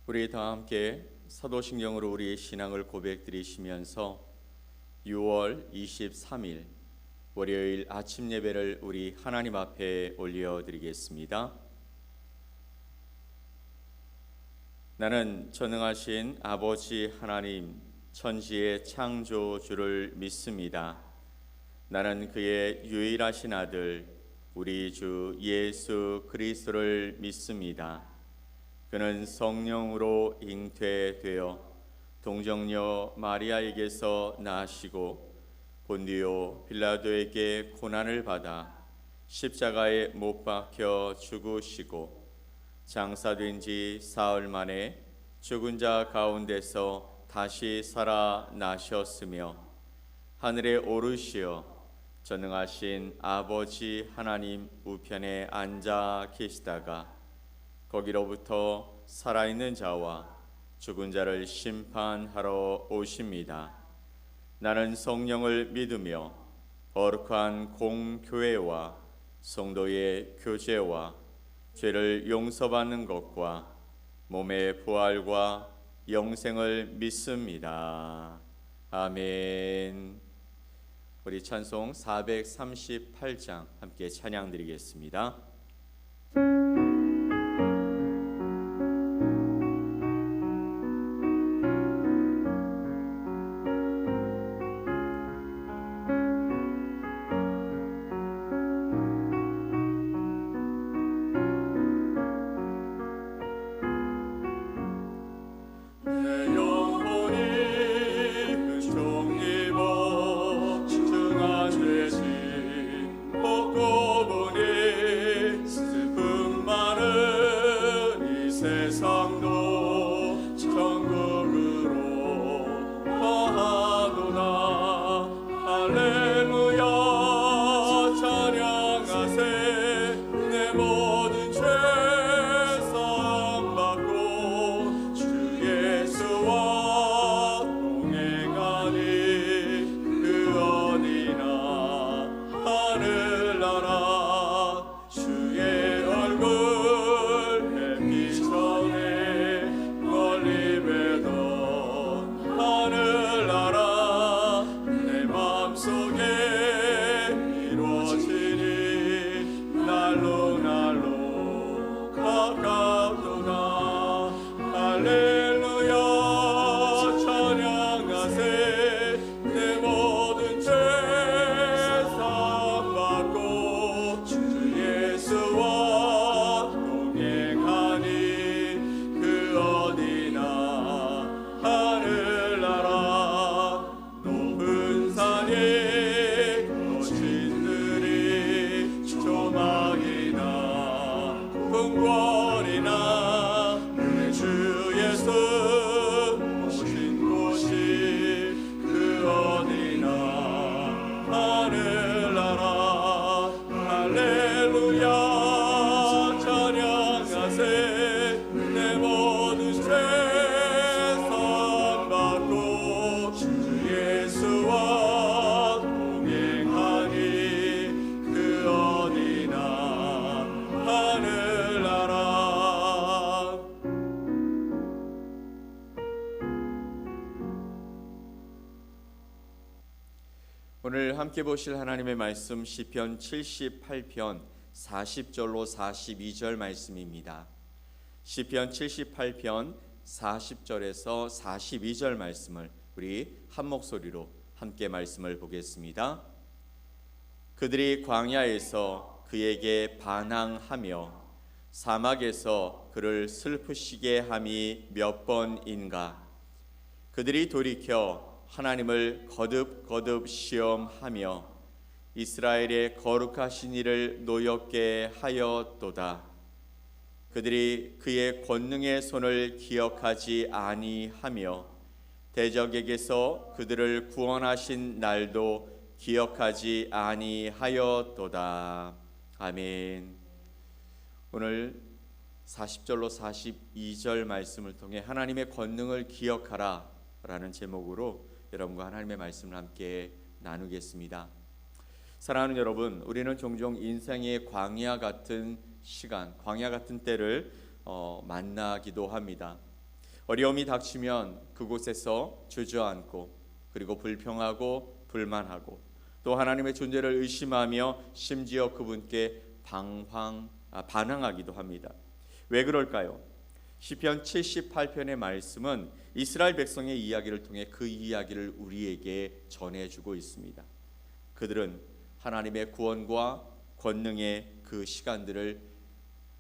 우리 다 함께 사도신경으로 우리의 신앙을 고백드리시면서 6월 23일 월요일 아침 예배를 우리 하나님 앞에 올려드리겠습니다. 나는 전능하신 아버지 하나님 천지의 창조주를 믿습니다. 나는 그의 유일하신 아들 우리 주 예수 그리스도를 믿습니다. 그는 성령으로 잉태되어 동정녀 마리아에게서 나시고 본디오 빌라도에게 고난을 받아 십자가에 못 박혀 죽으시고 장사된 지 사흘 만에 죽은 자 가운데서 다시 살아나셨으며 하늘에 오르시어 전능하신 아버지 하나님 우편에 앉아 계시다가 거기로부터 살아있는 자와 죽은 자를 심판하러 오십니다. 나는 성령을 믿으며 거룩한 공교회와 성도의 교제와 죄를 용서받는 것과 몸의 부활과 영생을 믿습니다. 아멘. 우리 찬송 438장 함께 찬양드리겠습니다. 오늘 함께 보실 하나님의 말씀 시편 78편 40절로 42절 말씀입니다. 시편 78편 40절에서 42절 말씀을 우리 한 목소리로 함께 말씀을 보겠습니다. 그들이 광야에서 그에게 반항하며 사막에서 그를 슬프시게 함이 몇 번인가. 그들이 돌이켜 하나님을 거듭거듭 시험하며 이스라엘의 거룩하신 이를 노엽게 하였도다. 그들이 그의 권능의 손을 기억하지 아니하며 대적에게서 그들을 구원하신 날도 기억하지 아니하였도다. 아멘. 오늘 40절로 42절 말씀을 통해 하나님의 권능을 기억하라 라는 제목으로 여러분과 하나님의 말씀을 함께 나누겠습니다. 사랑하는 여러분, 우리는 종종 인생의 광야 같은 시간, 광야 같은 때를 만나기도 합니다. 어려움이 닥치면 그곳에서 주저앉고 그리고 불평하고 불만하고 또 하나님의 존재를 의심하며 심지어 그분께 반항하기도 합니다. 왜 그럴까요? 시편 78편의 말씀은 이스라엘 백성의 이야기를 통해 그 이야기를 우리에게 전해주고 있습니다. 그들은 하나님의 구원과 권능의 그 시간들을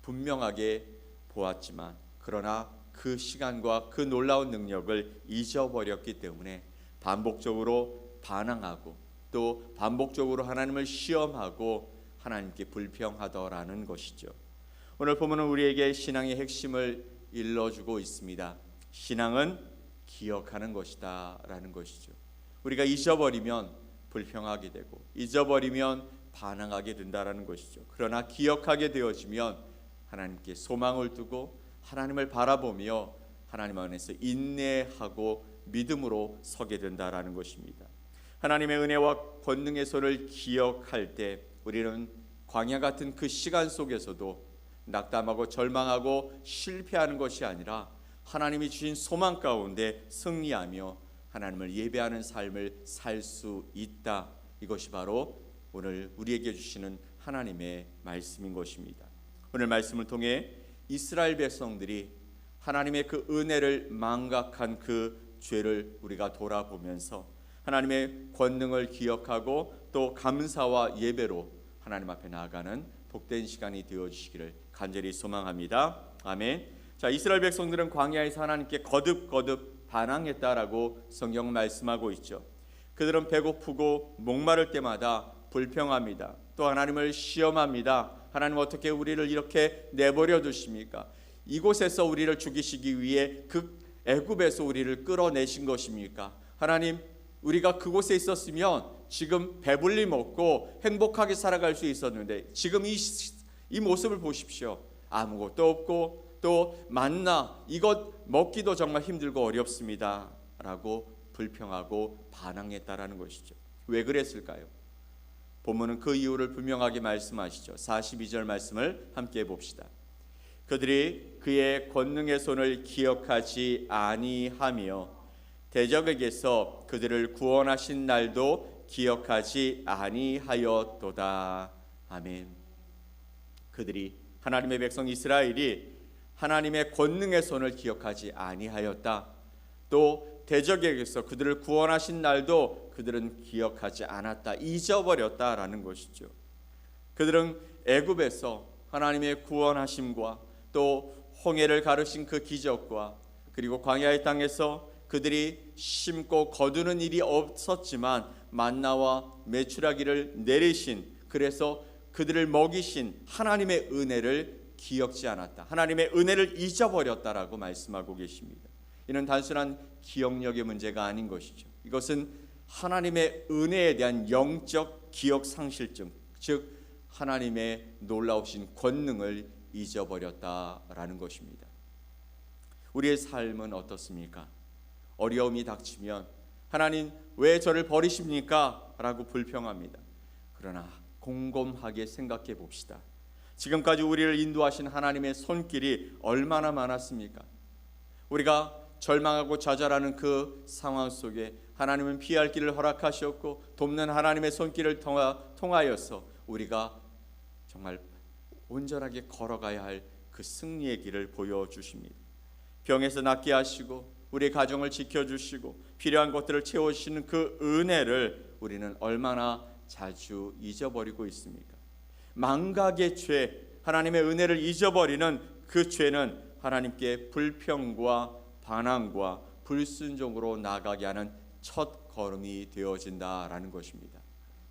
분명하게 보았지만 그러나 그 시간과 그 놀라운 능력을 잊어버렸기 때문에 반복적으로 반항하고 또 반복적으로 하나님을 시험하고 하나님께 불평하더라는 것이죠. 오늘 본문은 우리에게 신앙의 핵심을 일러주고 있습니다. 신앙은 기억하는 것이다 라는 것이죠. 우리가 잊어버리면 불평하게 되고 잊어버리면 반항하게 된다라는 것이죠. 그러나 기억하게 되어지면 하나님께 소망을 두고 하나님을 바라보며 하나님 안에서 인내하고 믿음으로 서게 된다라는 것입니다. 하나님의 은혜와 권능의 손을 기억할 때 우리는 광야 같은 그 시간 속에서도 낙담하고 절망하고 실패하는 것이 아니라 하나님이 주신 소망 가운데 승리하며 하나님을 예배하는 삶을 살 수 있다. 이것이 바로 오늘 우리에게 주시는 하나님의 말씀인 것입니다. 오늘 말씀을 통해 이스라엘 백성들이 하나님의 그 은혜를 망각한 그 죄를 우리가 돌아보면서 하나님의 권능을 기억하고 또 감사와 예배로 하나님 앞에 나아가는 복된 시간이 되어주시기를 간절히 소망합니다. 아멘. 자, 이스라엘 백성들은 광야에서 하나님께 거듭 반항했다라고 성경은 말씀하고 있죠. 그들은 배고프고 목마를 때마다 불평합니다. 또 하나님을 시험합니다. 하나님 어떻게 우리를 이렇게 내버려 두십니까? 이곳에서 우리를 죽이시기 위해 그 애굽에서 우리를 끌어내신 것입니까? 하나님, 우리가 그곳에 있었으면 지금 배불리 먹고 행복하게 살아갈 수 있었는데 지금 이 모습을 보십시오. 아무것도 없고 또 만나 이것 먹기도 정말 힘들고 어렵습니다 라고 불평하고 반항했다라는 것이죠. 왜 그랬을까요? 본문은 그 이유를 분명하게 말씀하시죠. 42절 말씀을 함께 봅시다. 그들이 그의 권능의 손을 기억하지 아니하며 대적에게서 그들을 구원하신 날도 기억하지 아니하였도다. 아멘. 그들이 하나님의 백성 이스라엘이 하나님의 권능의 손을 기억하지 아니하였다. 또 대적에게서 그들을 구원하신 날도 그들은 기억하지 않았다. 잊어버렸다라는 것이죠. 그들은 애굽에서 하나님의 구원하심과 또 홍해를 가르신 그 기적과 그리고 광야의 땅에서 그들이 심고 거두는 일이 없었지만 만나와 메추라기를 내리신, 그래서 그들을 먹이신 하나님의 은혜를 기억지 않았다. 하나님의 은혜를 잊어버렸다라고 말씀하고 계십니다. 이는 단순한 기억력의 문제가 아닌 것이죠. 이것은 하나님의 은혜에 대한 영적 기억 상실증, 즉 하나님의 놀라우신 권능을 잊어버렸다라는 것입니다. 우리의 삶은 어떻습니까? 어려움이 닥치면 하나님 왜 저를 버리십니까? 라고 불평합니다. 그러나 곰곰하게 생각해 봅시다. 지금까지 우리를 인도하신 하나님의 손길이 얼마나 많았습니까? 우리가 절망하고 좌절하는 그 상황 속에 하나님은 피할 길을 허락하셨고 돕는 하나님의 손길을 통하여서 우리가 정말 온전하게 걸어가야 할 그 승리의 길을 보여주십니다. 병에서 낫게 하시고 우리 가정을 지켜주시고 필요한 것들을 채워주시는 그 은혜를 우리는 얼마나 자주 잊어버리고 있습니까? 망각의 죄, 하나님의 은혜를 잊어버리는 그 죄는 하나님께 불평과 반항과 불순종으로 나아가게 하는 첫 걸음이 되어진다라는 것입니다.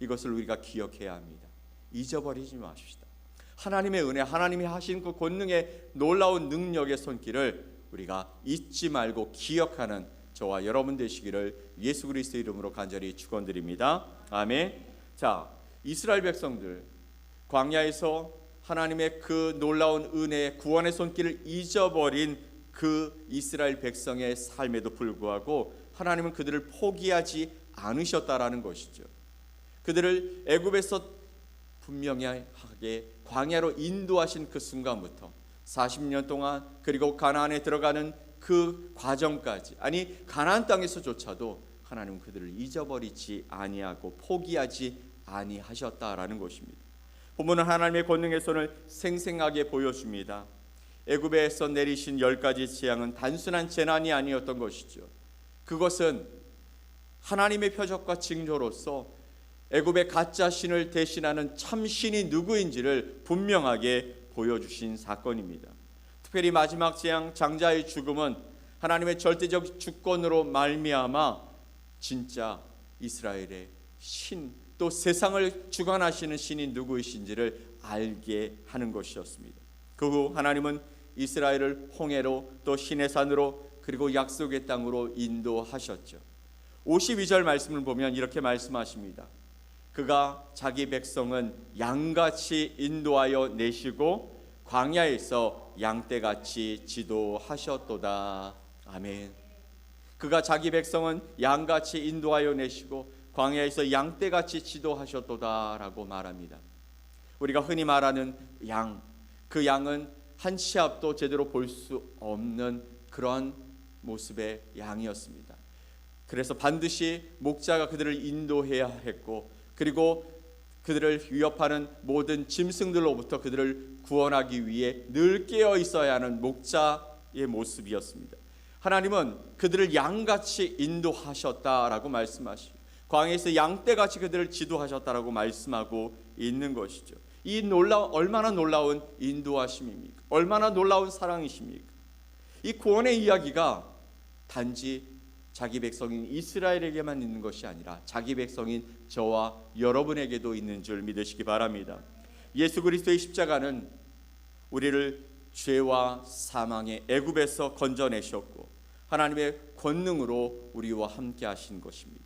이것을 우리가 기억해야 합니다. 잊어버리지 마십시다. 하나님의 은혜, 하나님이 하신 그 권능의 놀라운 능력의 손길을 우리가 잊지 말고 기억하는 저와 여러분 되시기를 예수 그리스도의 이름으로 간절히 축원드립니다. 아멘. 자, 이스라엘 백성들 광야에서 하나님의 그 놀라운 은혜, 구원의 손길을 잊어버린 그 이스라엘 백성의 삶에도 불구하고 하나님은 그들을 포기하지 않으셨다라는 것이죠. 그들을 애굽에서 분명하게 광야로 인도하신 그 순간부터 40년 동안 그리고 가나안에 들어가는 그 과정까지, 아니 가나안 땅에서조차도 하나님은 그들을 잊어버리지 아니하고 포기하지 아니하셨다라는 것입니다. 본문은 하나님의 권능의 손을 생생하게 보여줍니다. 애굽에서 내리신 10가지 재앙은 단순한 재난이 아니었던 것이죠. 그것은 하나님의 표적과 징조로서 애굽의 가짜 신을 대신하는 참신이 누구인지를 분명하게 보여주신 사건입니다. 특별히 마지막 재앙 장자의 죽음은 하나님의 절대적 주권으로 말미암아 진짜 이스라엘의 신, 또 세상을 주관하시는 신이 누구이신지를 알게 하는 것이었습니다. 그 후 하나님은 이스라엘을 홍해로 또 시내산으로 그리고 약속의 땅으로 인도하셨죠. 52절 말씀을 보면 이렇게 말씀하십니다. 그가 자기 백성은 양같이 인도하여 내시고 광야에서 양떼같이 지도하셨도다. 아멘. 그가 자기 백성은 양같이 인도하여 내시고 광야에서 양떼같이 지도하셨도다 라고 말합니다. 우리가 흔히 말하는 양, 그 양은 한 치 앞도 제대로 볼 수 없는 그런 모습의 양이었습니다. 그래서 반드시 목자가 그들을 인도해야 했고, 그리고 그들을 위협하는 모든 짐승들로부터 그들을 구원하기 위해 늘 깨어 있어야 하는 목자의 모습이었습니다. 하나님은 그들을 양같이 인도하셨다라고 말씀하시고 광야에서 양떼같이 그들을 지도하셨다라고 말씀하고 있는 것이죠. 이 얼마나 놀라운 인도하심입니까? 얼마나 놀라운 사랑이십니까? 이 구원의 이야기가 단지 자기 백성인 이스라엘에게만 있는 것이 아니라 자기 백성인 저와 여러분에게도 있는 줄 믿으시기 바랍니다. 예수 그리스도의 십자가는 우리를 죄와 사망의 애굽에서 건져내셨고 하나님의 권능으로 우리와 함께 하신 것입니다.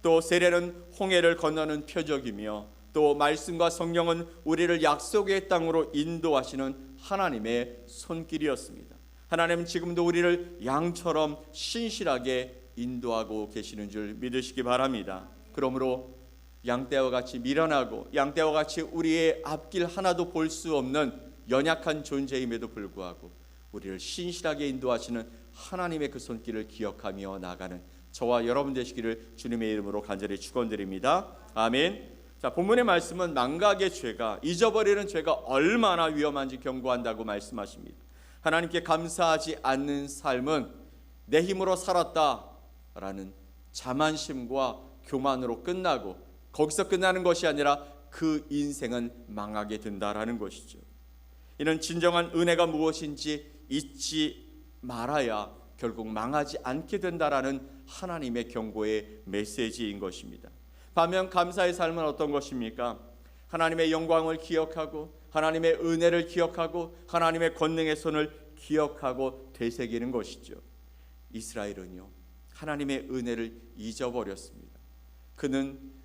또 세례는 홍해를 건너는 표적이며 또 말씀과 성령은 우리를 약속의 땅으로 인도하시는 하나님의 손길이었습니다. 하나님은 지금도 우리를 양처럼 신실하게 인도하고 계시는 줄 믿으시기 바랍니다. 그러므로 양떼와 같이 미련하고 양떼와 같이 우리의 앞길 하나도 볼 수 없는 연약한 존재임에도 불구하고 우리를 신실하게 인도하시는 하나님의 그 손길을 기억하며 나가는 저와 여러분 되시기를 주님의 이름으로 간절히 축원드립니다. 아멘. 자, 본문의 말씀은 망각의 죄가, 잊어버리는 죄가 얼마나 위험한지 경고한다고 말씀하십니다. 하나님께 감사하지 않는 삶은 내 힘으로 살았다라는 자만심과 교만으로 끝나고 거기서 끝나는 것이 아니라 그 인생은 망하게 된다라는 것이죠. 이는 진정한 은혜가 무엇인지 잊지 말아야 결국 망하지 않게 된다라는 하나님의 경고의 메시지인 것입니다. 반면 감사의 삶은 어떤 것입니까? 하나님의 영광을 기억하고 하나님의 은혜를 기억하고 하나님의 권능의 손을 기억하고 되새기는 것이죠. 이스라엘은요, 하나님의 은혜를 잊어버렸습니다.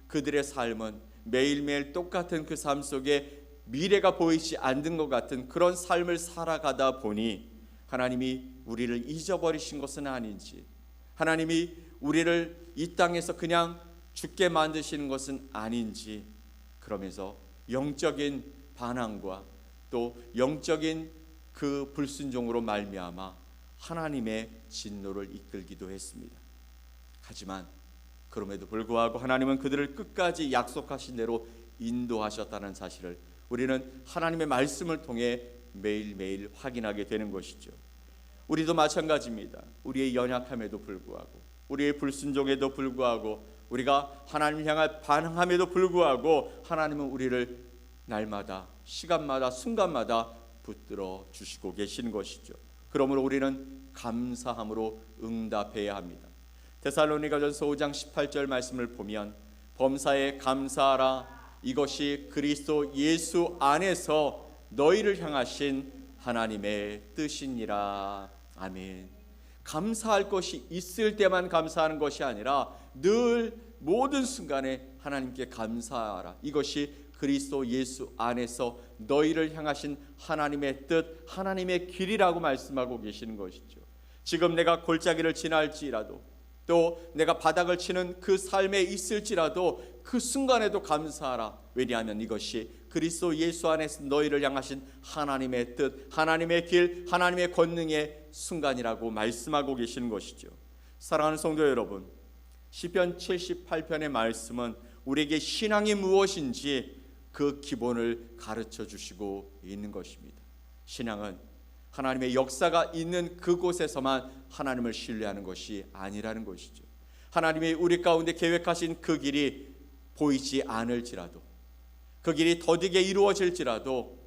그들의 삶은 매일매일 똑같은 그 삶 속에 미래가 보이지 않는 것 같은 그런 삶을 살아가다 보니 하나님이 우리를 잊어버리신 것은 아닌지, 하나님이 우리를 이 땅에서 그냥 죽게 만드시는 것은 아닌지, 그러면서 영적인 반항과 또 영적인 그 불순종으로 말미암아 하나님의 진노를 이끌기도 했습니다. 하지만 그럼에도 불구하고 하나님은 그들을 끝까지 약속하신 대로 인도하셨다는 사실을 우리는 하나님의 말씀을 통해 매일매일 확인하게 되는 것이죠. 우리도 마찬가지입니다. 우리의 연약함에도 불구하고, 우리의 불순종에도 불구하고, 우리가 하나님을 향한 반항함에도 불구하고 하나님은 우리를 날마다, 시간마다, 순간마다 붙들어 주시고 계시는 것이죠. 그러므로 우리는 감사함으로 응답해야 합니다. 데살로니가전서 5장 18절 말씀을 보면 범사에 감사하라, 이것이 그리스도 예수 안에서 너희를 향하신 하나님의 뜻이니라. 아멘. 감사할 것이 있을 때만 감사하는 것이 아니라 늘 모든 순간에 하나님께 감사하라. 이것이 그리스도 예수 안에서 너희를 향하신 하나님의 뜻, 하나님의 길이라고 말씀하고 계시는 것이죠. 지금 내가 골짜기를 지날지라도 또 내가 바닥을 치는 그 삶에 있을지라도 그 순간에도 감사하라. 왜냐하면 이것이 그리스도 예수 안에서 너희를 향하신 하나님의 뜻, 하나님의 길, 하나님의 권능의 순간이라고 말씀하고 계시는 것이죠. 사랑하는 성도 여러분, 시편 78편의 말씀은 우리에게 신앙이 무엇인지 그 기본을 가르쳐 주시고 있는 것입니다. 신앙은 하나님의 역사가 있는 그곳에서만 하나님을 신뢰하는 것이 아니라는 것이죠. 하나님이 우리 가운데 계획하신 그 길이 보이지 않을지라도, 그 길이 더디게 이루어질지라도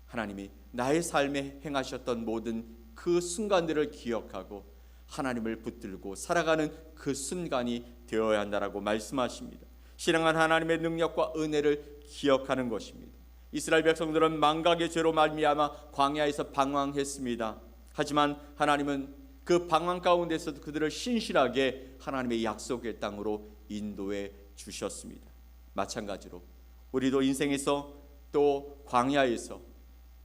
하나님이 나의 삶에 행하셨던 모든 그 순간들을 기억하고 하나님을 붙들고 살아가는 그 순간이 되어야 한다라고 말씀하십니다. 신앙은 하나님의 능력과 은혜를 기억하는 것입니다. 이스라엘 백성들은 망각의 죄로 말미암아 광야에서 방황했습니다. 하지만 하나님은 그 방황 가운데서도 그들을 신실하게 하나님의 약속의 땅으로 인도해 주셨습니다. 마찬가지로 우리도 인생에서 또 광야에서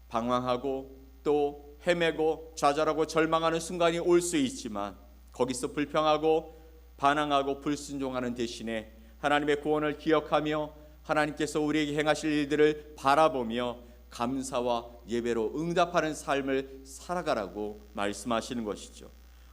방황하고 또 헤매고 좌절하고 절망하는 순간이 올 수 있지만 거기서 불평하고 반항하고 불순종하는 대신에 하나님의 구원을 기억하며 하나님께서 우리에게 행하실 일들을 바라보며 감사와 예배로 응답하는 삶을 살아가라고 말씀하시는 것이죠.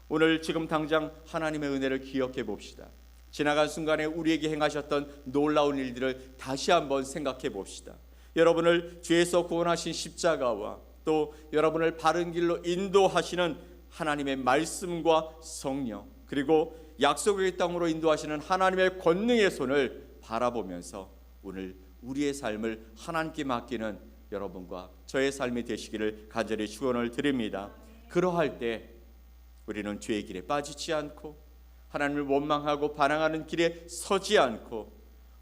오늘 지금 당장 하나님의 은혜를 기억해 봅시다. 지나간 순간에 우리에게 행하셨던 놀라운 일들을 다시 한번 생각해 봅시다. 여러분을 죄에서 구원하신 십자가와 또 여러분을 바른 길로 인도하시는 하나님의 말씀과 성령, 그리고 약속의 땅으로 인도하시는 하나님의 권능의 손을 바라보면서 오늘 우리의 삶을 하나님께 맡기는 여러분과 저의 삶이 되시기를 간절히 축원을 드립니다. 그러할 때 우리는 죄의 길에 빠지지 않고 하나님을 원망하고 반항하는 길에 서지 않고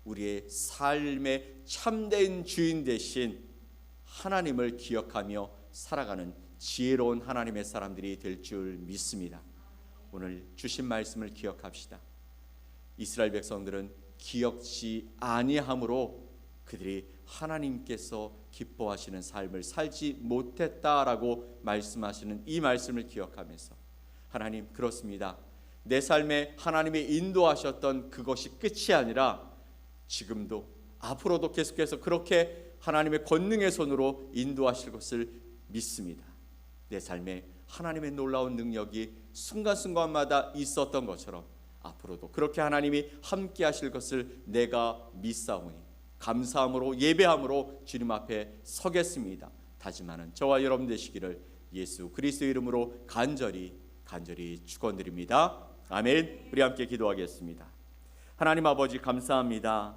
우리의 삶의 참된 주인 되신 하나님을 기억하며 살아가는 지혜로운 하나님의 사람들이 될 줄 믿습니다. 오늘 주신 말씀을 기억합시다. 이스라엘 백성들은 기억지 아니함으로 그들이 하나님께서 기뻐하시는 삶을 살지 못했다라고 말씀하시는 이 말씀을 기억하면서 하나님, 그렇습니다. 내 삶에 하나님이 인도하셨던 그것이 끝이 아니라 지금도 앞으로도 계속해서 그렇게 하나님의 권능의 손으로 인도하실 것을 믿습니다. 내 삶에 하나님의 놀라운 능력이 순간순간마다 있었던 것처럼 앞으로도 그렇게 하나님이 함께 하실 것을 내가 믿사오니 감사함으로 예배함으로 주님 앞에 서겠습니다. 다짐하는 저와 여러분 되시기를 예수 그리스도의 이름으로 간절히 축원드립니다. 아멘. 우리 함께 기도하겠습니다. 하나님 아버지, 감사합니다.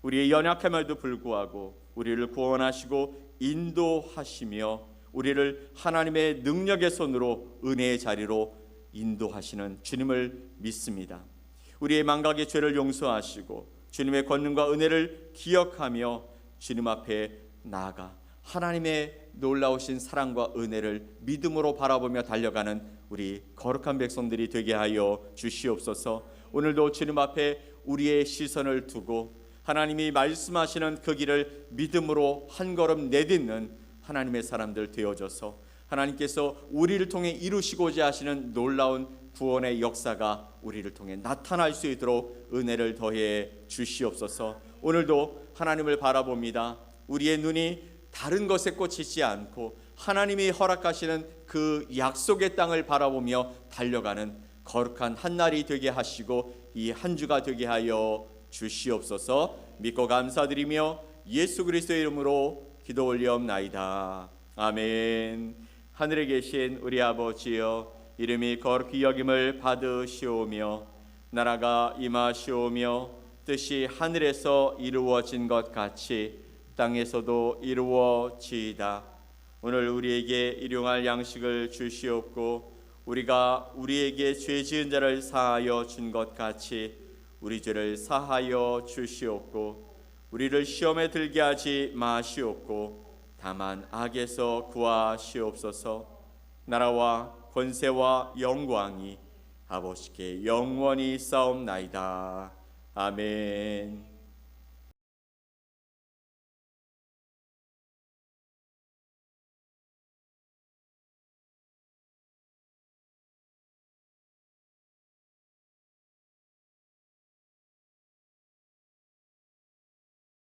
우리의 연약함에도 불구하고 우리를 구원하시고 인도하시며 우리를 하나님의 능력의 손으로 은혜의 자리로 인도하시는 주님을 믿습니다. 우리의 망각의 죄를 용서하시고 주님의 권능과 은혜를 기억하며 주님 앞에 나아가 하나님의 놀라우신 사랑과 은혜를 믿음으로 바라보며 달려가는 우리 거룩한 백성들이 되게 하여 주시옵소서. 오늘도 주님 앞에 우리의 시선을 두고 하나님이 말씀하시는 그 길을 믿음으로 한 걸음 내딛는 하나님의 사람들 되어져서 하나님께서 우리를 통해 이루시고자 하시는 놀라운 구원의 역사가 우리를 통해 나타날 수 있도록 은혜를 더해 주시옵소서. 오늘도 하나님을 바라봅니다. 우리의 눈이 다른 것에 꽂히지 않고 하나님이 허락하시는 그 약속의 땅을 바라보며 달려가는 거룩한 한 날이 되게 하시고 이 한 주가 되게 하여 주시옵소서. 믿고 감사드리며 예수 그리스도의 이름으로 기도 올리옵나이다. 아멘. 하늘에 계신 우리 아버지여, 이름이 거룩히 여김을 받으시오며 나라가 임하시오며 뜻이 하늘에서 이루어진 것 같이 땅에서도 이루어지이다. 오늘 우리에게 일용할 양식을 주시옵고 우리가 우리에게 죄 지은 자를 사하여 준 것 같이 우리 죄를 사하여 주시옵고 우리를 시험에 들게 하지 마시옵고 다만 악에서 구하시옵소서. 나라와 권세와 영광이 아버지께 영원히 싸움나이다. 아멘.